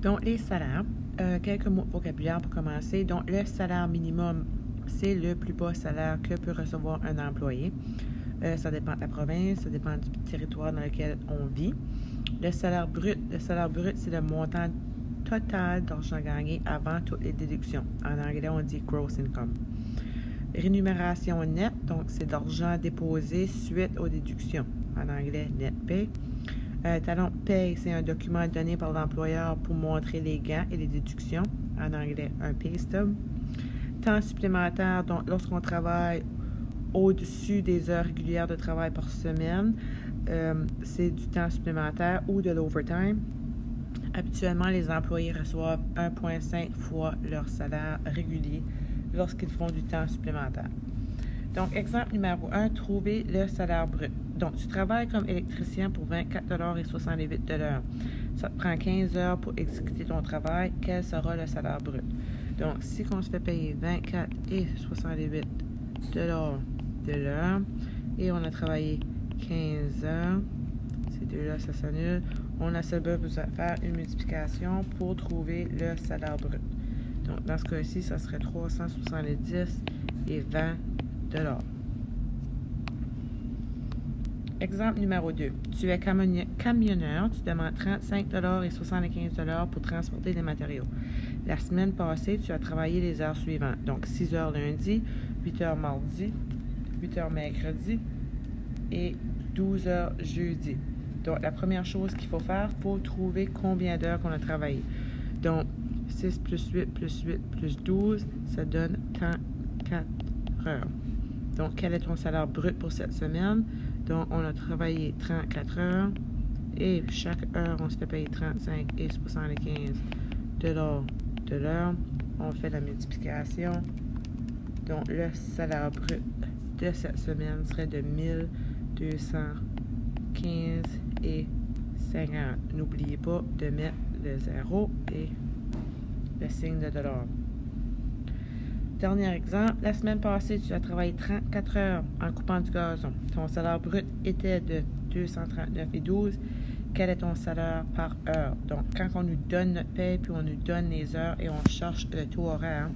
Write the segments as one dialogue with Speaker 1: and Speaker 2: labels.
Speaker 1: Donc, les salaires. Quelques mots de vocabulaire pour commencer. Donc, le salaire minimum, c'est le plus bas salaire que peut recevoir un employé. Ça dépend de la province, ça dépend du territoire dans lequel on vit. Le salaire brut, c'est le montant total d'argent gagné avant toutes les déductions. En anglais, on dit gross income. Rémunération nette, donc c'est d'argent déposé suite aux déductions. En anglais, net pay. Talon de paye, c'est un document donné par l'employeur pour montrer les gains et les déductions. En anglais, un pay stub. Temps supplémentaire, donc lorsqu'on travaille au-dessus des heures régulières de travail par semaine, c'est du temps supplémentaire ou de l'overtime. Habituellement, les employés reçoivent 1,5 fois leur salaire régulier lorsqu'ils font du temps supplémentaire. Donc, exemple numéro 1, trouver le salaire brut. Donc, tu travailles comme électricien pour 24,68 $. Ça te prend 15 heures pour exécuter ton travail. Quel sera le salaire brut? Donc, si on se fait payer 24,68 $ de l'heure et on a travaillé 15 heures, ces deux-là, ça s'annule, on a seulement besoin de faire une multiplication pour trouver le salaire brut. Donc, dans ce cas-ci, ça serait 370 et 20 $. Exemple numéro 2. Tu es camionneur, tu demandes 35 et 75 $ pour transporter des matériaux. La semaine passée, tu as travaillé les heures suivantes. Donc, 6 heures lundi, 8 heures mardi, 8 heures mercredi et 12 heures jeudi. Donc, la première chose qu'il faut faire, il faut trouver combien d'heures qu'on a travaillé. Donc, 6 plus 8 plus 8 plus 12, ça donne 34 heures. Donc, quel est ton salaire brut pour cette semaine? Donc, on a travaillé 34 heures et chaque heure, on se fait payer 35 et 75 $ de l'heure. On fait la multiplication. Donc, le salaire brut de cette semaine serait de 1215 et 50. N'oubliez pas de mettre le 0 et le signe de $. Dernier exemple, la semaine passée, tu as travaillé 34 heures en coupant du gazon. Ton salaire brut était de 239,12 $. Quel est ton salaire par heure? Donc, quand on nous donne notre paie, puis on nous donne les heures et on cherche le taux horaire,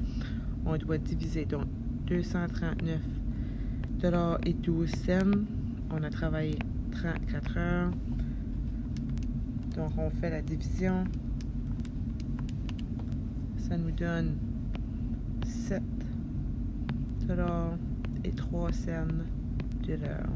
Speaker 1: on doit diviser. Donc, 239,12 $. On a travaillé 34 heures. Donc, on fait la division. Ça nous donne 7 $ et 3 cents de l'heure.